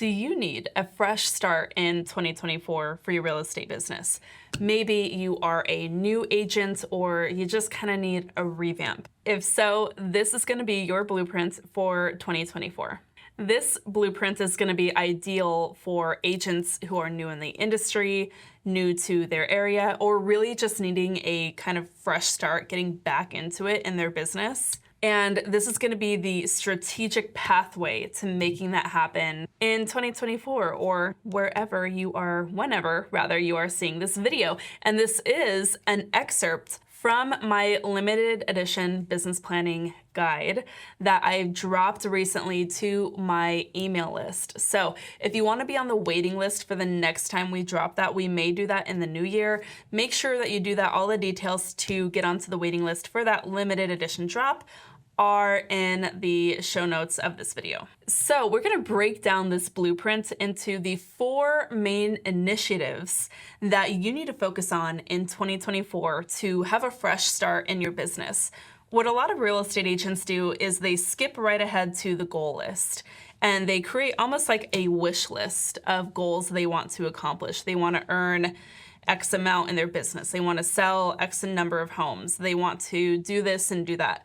Do you need a fresh start in 2024 for your real estate business? Maybe you are a new agent or you just kind of need a revamp. If so, this is going to be your blueprint for 2024. This blueprint is going to be ideal for agents who are new in the industry, new to their area, or really just needing a kind of fresh start, getting back into it in their business. And this is going to be the strategic pathway to making that happen in 2024 or wherever you are, whenever rather you are seeing this video. And this is an excerpt from my limited edition business planning guide that I dropped recently to my email list. So if you want to be on the waiting list for the next time we drop that, we may do that in the new year. Make sure that you do that. All the details to get onto the waiting list for that limited edition drop are in the show notes of this video. So we're gonna break down this blueprint into the 4 main initiatives that you need to focus on in 2024 to have a fresh start in your business. What a lot of real estate agents do is they skip right ahead to the goal list and they create almost like a wish list of goals they want to accomplish. They wanna earn X amount in their business. They wanna sell X number of homes. They want to do this and do that.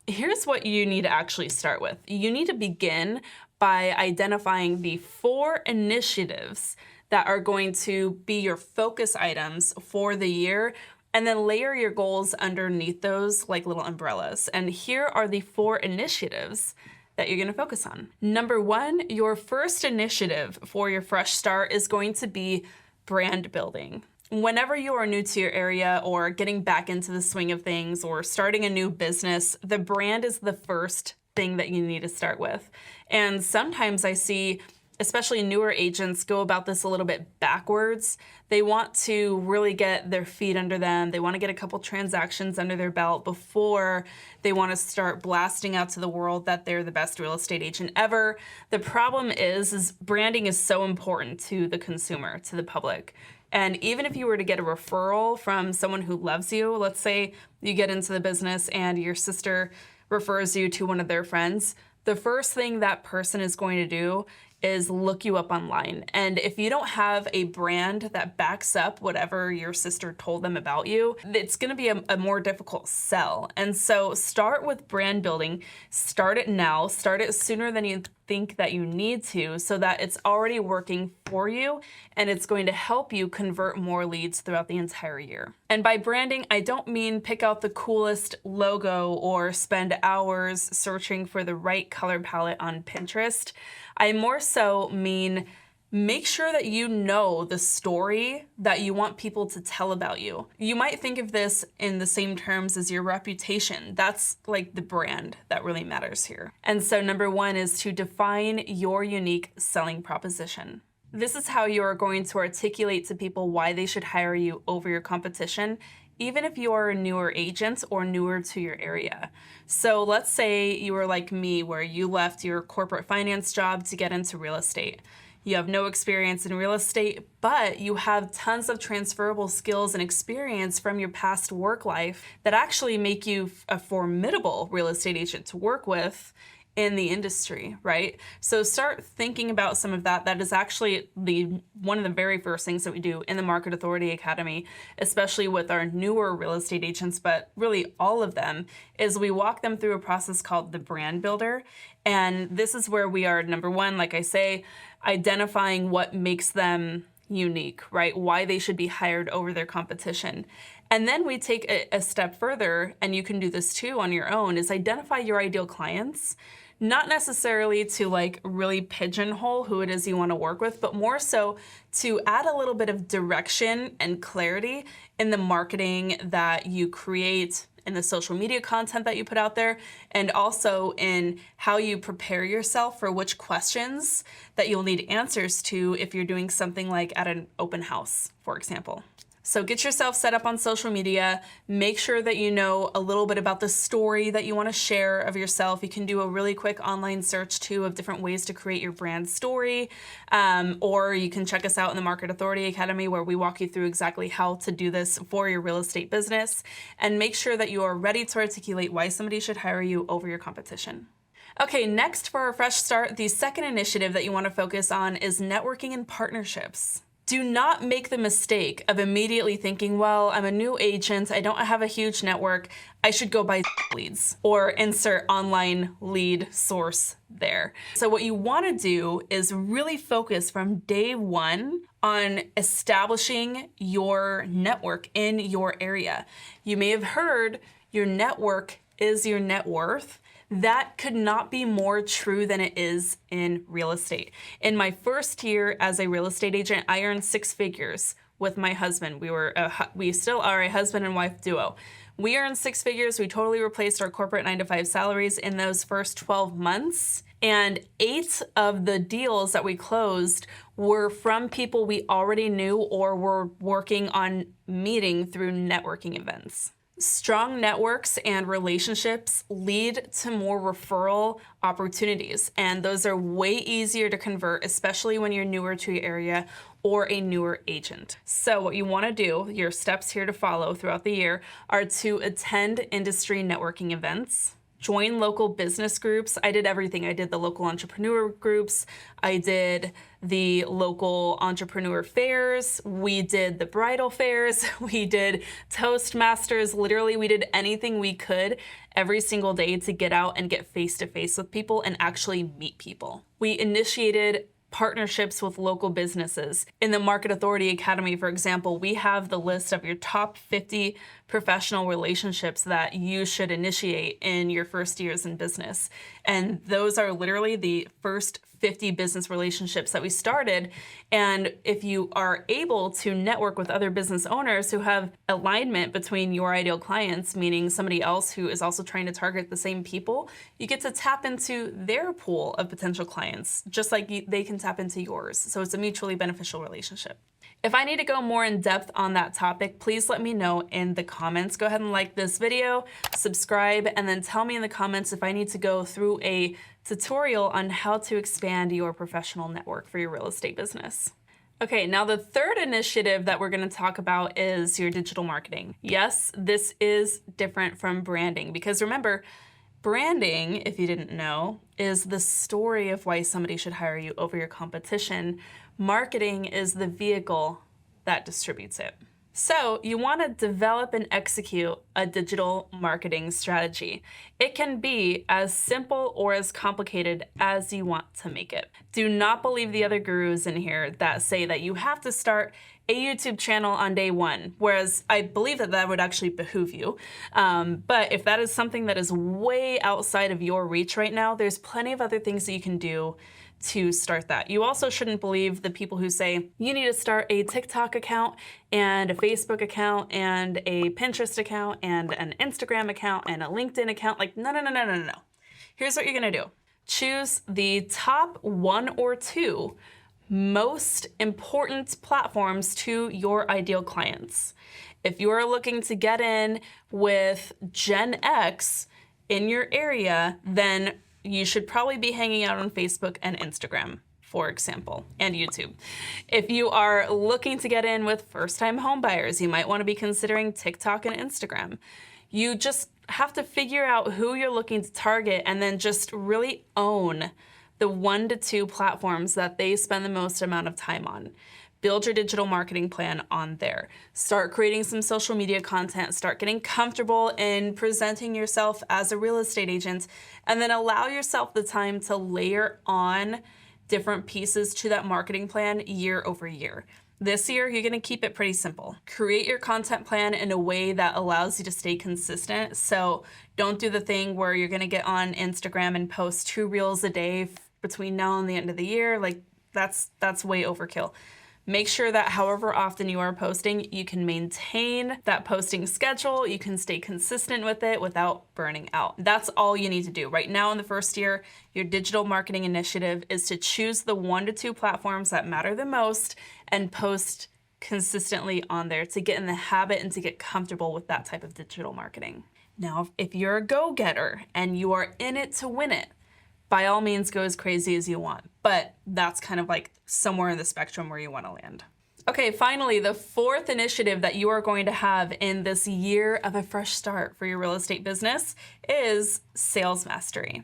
Here's what you need to actually start with. You need to begin by identifying the 4 initiatives that are going to be your focus items for the year, and then layer your goals underneath those like little umbrellas. And here are the 4 initiatives that you're gonna focus on. Number 1, your first initiative for your fresh start is going to be brand building. Whenever you are new to your area or getting back into the swing of things or starting a new business, the brand is the first thing that you need to start with. And sometimes I see, especially newer agents, go about this a little bit backwards. They want to really get their feet under them. They want to get a couple transactions under their belt before they want to start blasting out to the world that they're the best real estate agent ever. The problem is branding is so important to the consumer, to the public. And even if you were to get a referral from someone who loves you, let's say you get into the business and your sister refers you to one of their friends, the first thing that person is going to do is look you up online. And if you don't have a brand that backs up whatever your sister told them about you, it's gonna be a more difficult sell. And so start with brand building, start it now, start it sooner than you think that you need to so that it's already working for you and it's going to help you convert more leads throughout the entire year. And by branding, I don't mean pick out the coolest logo or spend hours searching for the right color palette on Pinterest. I more so mean make sure that you know the story that you want people to tell about you. You might think of this in the same terms as your reputation. That's like the brand that really matters here. And so number 1 is to define your unique selling proposition. This is how you are going to articulate to people why they should hire you over your competition, even if you are a newer agent or newer to your area. So let's say you were like me, where you left your corporate finance job to get into real estate. You have no experience in real estate, but you have tons of transferable skills and experience from your past work life that actually make you a formidable real estate agent to work with in the industry, right? So start thinking about some of that. That is actually one of the very first things that we do in the Market Authority Academy, especially with our newer real estate agents, but really all of them, is we walk them through a process called the brand builder. And this is where we are, number 1, like I say, identifying what makes them unique, right? Why they should be hired over their competition. And then we take a step further, and you can do this too on your own, is identify your ideal clients. Not necessarily to like really pigeonhole who it is you want to work with, but more so to add a little bit of direction and clarity in the marketing that you create, in the social media content that you put out there, and also in how you prepare yourself for which questions that you'll need answers to if you're doing something like at an open house, for example. So get yourself set up on social media. Make sure that you know a little bit about the story that you want to share of yourself. You can do a really quick online search too of different ways to create your brand story. Or you can check us out in the Market Authority Academy, where we walk you through exactly how to do this for your real estate business. And make sure that you are ready to articulate why somebody should hire you over your competition. Okay, next for a fresh start, the second initiative that you want to focus on is networking and partnerships. Do not make the mistake of immediately thinking, well, I'm a new agent, I don't have a huge network, I should go buy leads, or insert online lead source there. So what you want to do is really focus from day one on establishing your network in your area. You may have heard your network is your net worth. That could not be more true than it is in real estate. In my first year as a real estate agent, I earned 6 figures with my husband. We still are a husband and wife duo. We earned 6 figures. We totally replaced our corporate 9-to-5 salaries in those first 12 months. And 8 of the deals that we closed were from people we already knew or were working on meeting through networking events. Strong networks and relationships lead to more referral opportunities, and those are way easier to convert, especially when you're newer to your area or a newer agent. So what you want to do, your steps here to follow throughout the year, are to attend industry networking events, join local business groups. I did everything. I did the local entrepreneur groups. I did the local entrepreneur fairs. We did the bridal fairs. We did Toastmasters. Literally, we did anything we could every single day to get out and get face-to-face with people and actually meet people. We initiated partnerships with local businesses. In the Market Authority Academy, for example, we have the list of your top 50 professional relationships that you should initiate in your first years in business. And those are literally the first 50 business relationships that we started. And if you are able to network with other business owners who have alignment between your ideal clients, meaning somebody else who is also trying to target the same people, you get to tap into their pool of potential clients, just like they can tap into yours. So it's a mutually beneficial relationship. If I need to go more in depth on that topic, please let me know in the comments. Go ahead and like this video, subscribe, and then tell me in the comments if I need to go through a tutorial on how to expand your professional network for your real estate business. Okay, now the third initiative that we're going to talk about is your digital marketing. Yes, this is different from branding because remember, branding, if you didn't know, is the story of why somebody should hire you over your competition. Marketing is the vehicle that distributes it. So you want to develop and execute a digital marketing strategy. It can be as simple or as complicated as you want to make it. Do not believe the other gurus in here that say that you have to start a YouTube channel on day one, whereas I believe that that would actually behoove you. But if that is something that is way outside of your reach right now, there's plenty of other things that you can do to start that. You also shouldn't believe the people who say you need to start a TikTok account and a Facebook account and a Pinterest account and an Instagram account and a LinkedIn account. Like, no. Here's what you're gonna do. Choose the top 1 or 2 most important platforms to your ideal clients. If you are looking to get in with Gen X in your area, then you should probably be hanging out on Facebook and Instagram, for example, and YouTube. If you are looking to get in with first-time homebuyers, you might want to be considering TikTok and Instagram. You just have to figure out who you're looking to target and then just really own the 1 to 2 platforms that they spend the most amount of time on. Build your digital marketing plan on there. Start creating some social media content. Start getting comfortable in presenting yourself as a real estate agent, and then allow yourself the time to layer on different pieces to that marketing plan year over year. This year, you're gonna keep it pretty simple. Create your content plan in a way that allows you to stay consistent. So don't do the thing where you're gonna get on Instagram and post 2 reels a day between now and the end of the year. Like that's way overkill. Make sure that however often you are posting, you can maintain that posting schedule, you can stay consistent with it without burning out. That's all you need to do. Right now in the first year, your digital marketing initiative is to choose the 1 to 2 platforms that matter the most and post consistently on there to get in the habit and to get comfortable with that type of digital marketing. Now, if you're a go-getter and you are in it to win it, by all means, go as crazy as you want, but that's kind of like somewhere in the spectrum where you want to land. Okay, finally, the 4th initiative that you are going to have in this year of a fresh start for your real estate business is sales mastery.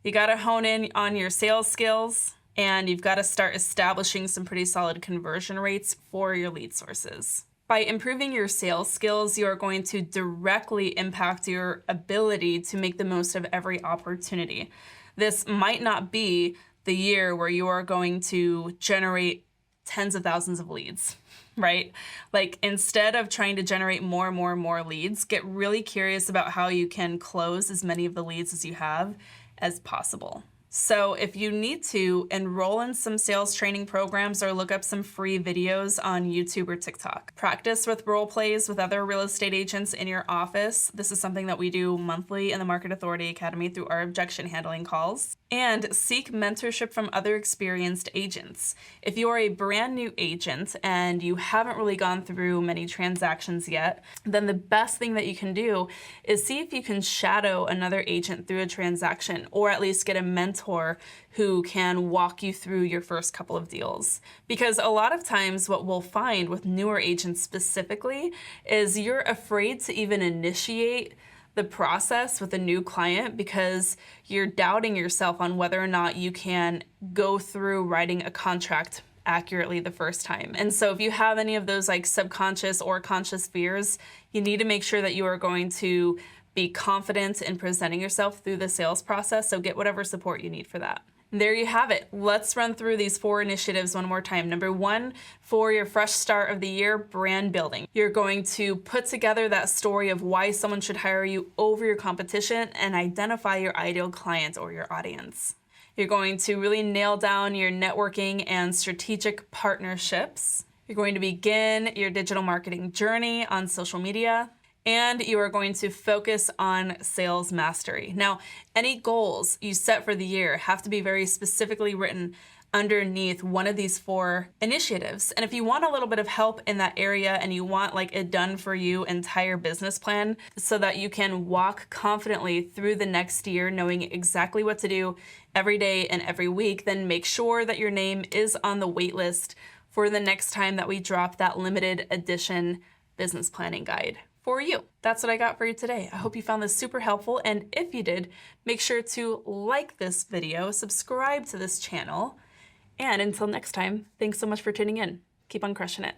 You got to hone in on your sales skills, and you've got to start establishing some pretty solid conversion rates for your lead sources. By improving your sales skills, you are going to directly impact your ability to make the most of every opportunity. This might not be the year where you are going to generate tens of thousands of leads, right? Like, instead of trying to generate more and more and more leads, get really curious about how you can close as many of the leads as you have as possible. So if you need to, enroll in some sales training programs or look up some free videos on YouTube or TikTok. Practice with role plays with other real estate agents in your office. This is something that we do monthly in the Market Authority Academy through our objection handling calls. And seek mentorship from other experienced agents. If you are a brand new agent and you haven't really gone through many transactions yet, then the best thing that you can do is see if you can shadow another agent through a transaction, or at least get a mentor who can walk you through your first couple of deals. Because a lot of times what we'll find with newer agents specifically is you're afraid to even initiate the process with a new client because you're doubting yourself on whether or not you can go through writing a contract accurately the first time. And so if you have any of those like subconscious or conscious fears, you need to make sure that you are going to be confident in presenting yourself through the sales process. So get whatever support you need for that. And there you have it. Let's run through these 4 initiatives one more time. Number 1, for your fresh start of the year, brand building. You're going to put together that story of why someone should hire you over your competition and identify your ideal client or your audience. You're going to really nail down your networking and strategic partnerships. You're going to begin your digital marketing journey on social media. And you are going to focus on sales mastery. Now, any goals you set for the year have to be very specifically written underneath one of these 4 initiatives. And if you want a little bit of help in that area and you want like a done for you entire business plan so that you can walk confidently through the next year knowing exactly what to do every day and every week, then make sure that your name is on the wait list for the next time that we drop that limited edition business planning guide for you. That's what I got for you today. I hope you found this super helpful, and if you did, make sure to like this video, subscribe to this channel, and until next time, thanks so much for tuning in. Keep on crushing it.